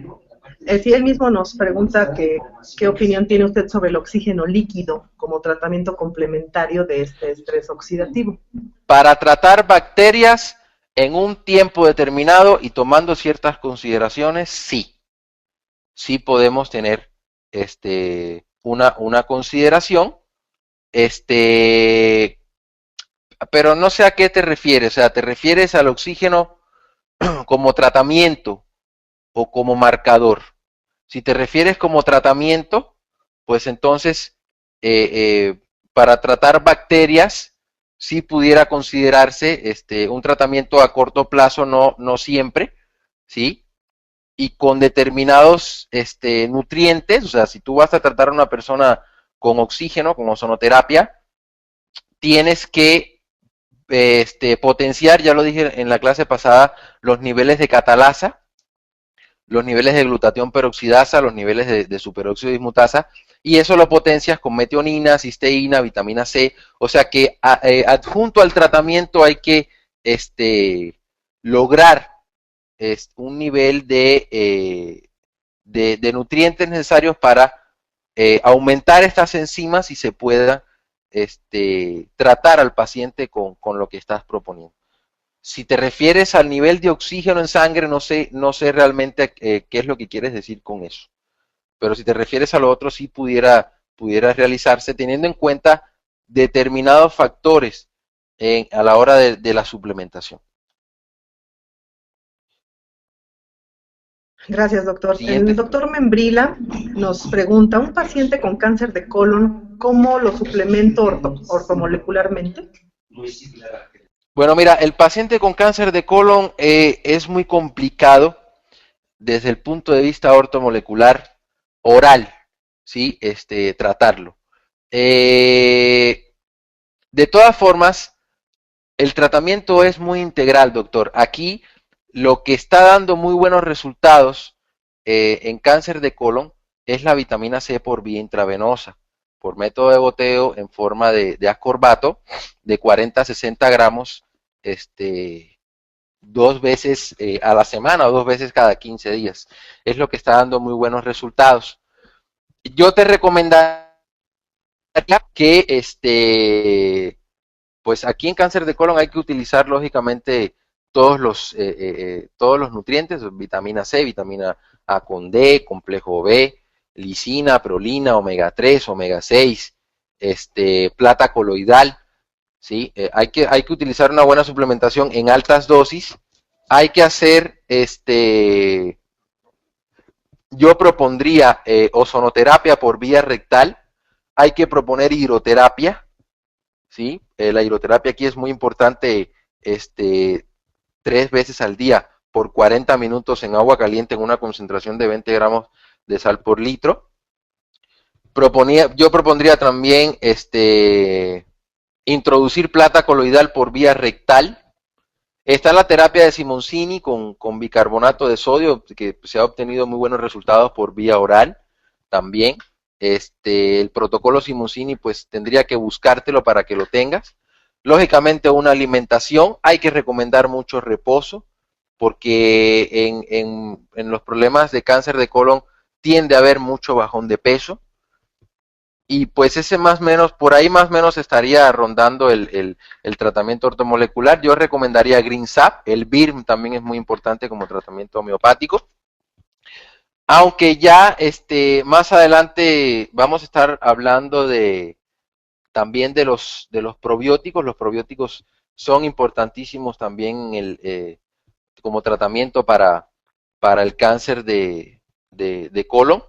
Sí, él mismo nos pregunta qué opinión tiene usted sobre el oxígeno líquido como tratamiento complementario de este estrés oxidativo. Para tratar bacterias en un tiempo determinado y tomando ciertas consideraciones, sí. Sí podemos tener una consideración, pero no sé a qué te refieres. O sea, ¿te refieres al oxígeno como tratamiento o como marcador? Si te refieres como tratamiento, pues entonces para tratar bacterias sí pudiera considerarse un tratamiento a corto plazo, no siempre, ¿sí? Y con determinados nutrientes. O sea, si tú vas a tratar a una persona con oxígeno, con ozonoterapia, tienes que potenciar, ya lo dije en la clase pasada, los niveles de catalasa, los niveles de glutatión peroxidasa, los niveles de superóxido dismutasa, y eso lo potencias con metionina, cisteína, vitamina C, o sea que adjunto al tratamiento hay que lograr un nivel de nutrientes necesarios para aumentar estas enzimas y se pueda tratar al paciente con lo que estás proponiendo. Si te refieres al nivel de oxígeno en sangre, no sé realmente qué es lo que quieres decir con eso. Pero si te refieres a lo otro, sí pudiera realizarse teniendo en cuenta determinados factores a la hora de la suplementación. Gracias, doctor. Siguiente. El doctor Membrila nos pregunta, ¿un paciente con cáncer de colon, cómo lo suplemento ortomolecularmente? Bueno, mira, el paciente con cáncer de colon es muy complicado desde el punto de vista ortomolecular oral, ¿sí? Tratarlo. De todas formas, el tratamiento es muy integral, doctor. Aquí lo que está dando muy buenos resultados en cáncer de colon es la vitamina C por vía intravenosa, por método de goteo en forma de ascorbato de 40 a 60 gramos 2 veces a la semana o 2 veces cada 15 días. Es lo que está dando muy buenos resultados. Yo te recomendaría que pues aquí en cáncer de colon hay que utilizar lógicamente todos los nutrientes, vitamina C, vitamina A con D, complejo B, lisina, prolina, omega 3, omega 6, plata coloidal, ¿sí? Hay que utilizar una buena suplementación en altas dosis. Hay que hacer, yo propondría ozonoterapia por vía rectal. Hay que proponer hidroterapia, ¿sí? La hidroterapia aquí es muy importante, 3 veces al día por 40 minutos en agua caliente en una concentración de 20 gramos de sal por litro. Yo propondría también introducir plata coloidal por vía rectal. Está la terapia de Simoncini con bicarbonato de sodio, que se ha obtenido muy buenos resultados por vía oral también. El protocolo Simoncini pues tendría que buscártelo para que lo tengas. Lógicamente una alimentación, hay que recomendar mucho reposo, porque en los problemas de cáncer de colon tiende a haber mucho bajón de peso. Y pues ese más o menos, por ahí más o menos estaría rondando el tratamiento ortomolecular. Yo recomendaría Green Sap, el BIRM también es muy importante como tratamiento homeopático. Aunque ya más adelante vamos a estar hablando también de los probióticos. Los probióticos son importantísimos también como tratamiento para el cáncer de colon.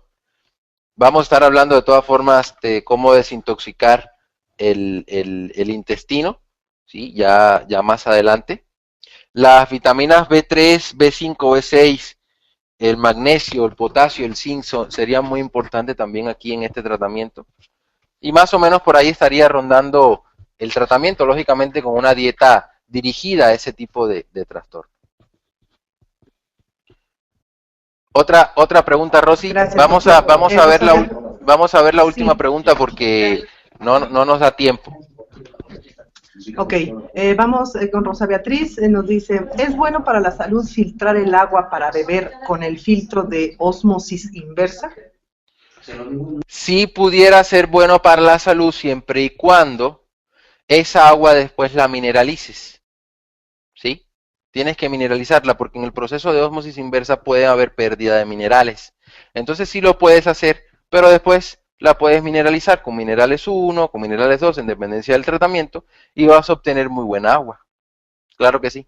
Vamos a estar hablando de todas formas de cómo desintoxicar el intestino, ¿sí? Ya más adelante. Las vitaminas B3, B5, B6, el magnesio, el potasio, el zinc serían muy importantes también aquí en este tratamiento. Y más o menos por ahí estaría rondando el tratamiento, lógicamente con una dieta dirigida a ese tipo de trastorno. Otra pregunta, Rosy. Gracias, Vamos a ver la última sí. pregunta porque no nos da tiempo. Ok, vamos con Rosa Beatriz, nos dice, ¿es bueno para la salud filtrar el agua para beber con el filtro de ósmosis inversa? Sí pudiera ser bueno para la salud siempre y cuando esa agua después la mineralices, ¿sí? Tienes que mineralizarla porque en el proceso de ósmosis inversa puede haber pérdida de minerales. Entonces sí lo puedes hacer, pero después la puedes mineralizar con minerales 1, con minerales 2, en dependencia del tratamiento, y vas a obtener muy buena agua. Claro que sí.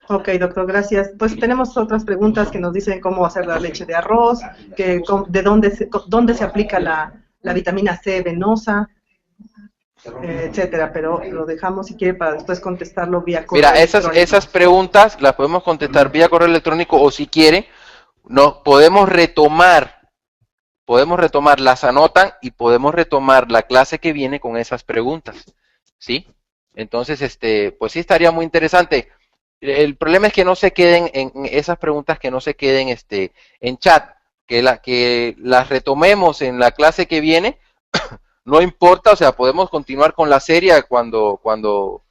Ok, doctor, gracias. Pues tenemos otras preguntas que nos dicen cómo hacer la leche de arroz, de dónde se aplica la vitamina C venosa, etcétera, pero lo dejamos si quiere para después contestarlo vía correo Mira, electrónico. esas preguntas las podemos contestar vía correo electrónico o si quiere, no, podemos retomar, las anotan y podemos retomar la clase que viene con esas preguntas, ¿sí? Entonces, pues sí estaría muy interesante. El problema es que no se queden en esas preguntas, que no se queden en chat, que las retomemos en la clase que viene, no importa, o sea, podemos continuar con la serie cuando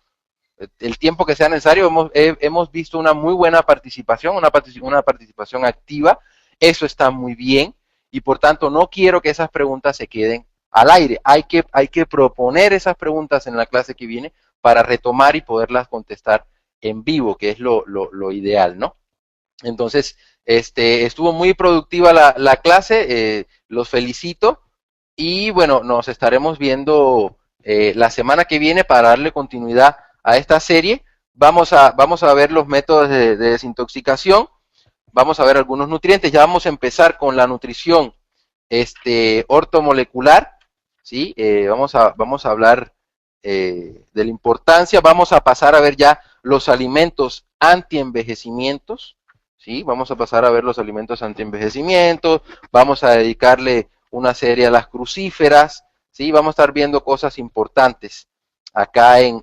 el tiempo que sea necesario. Hemos visto una muy buena participación, una participación activa, eso está muy bien, y por tanto no quiero que esas preguntas se queden al aire. Hay que proponer esas preguntas en la clase que viene para retomar y poderlas contestar en vivo, que es lo ideal, ¿no? Entonces, estuvo muy productiva la clase, los felicito, y bueno, nos estaremos viendo la semana que viene para darle continuidad a esta serie. Vamos a ver los métodos de desintoxicación, vamos a ver algunos nutrientes, ya vamos a empezar con la nutrición ortomolecular, ¿sí? Vamos a hablar de la importancia, vamos a pasar a ver ya los alimentos antienvejecimientos, ¿sí? Vamos a pasar a ver los alimentos antienvejecimientos, vamos a dedicarle una serie a las crucíferas, ¿sí? Vamos a estar viendo cosas importantes acá en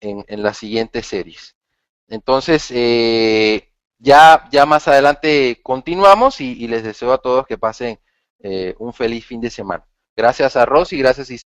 las siguientes series. Entonces, ya más adelante continuamos y les deseo a todos que pasen un feliz fin de semana. Gracias a Rosy, gracias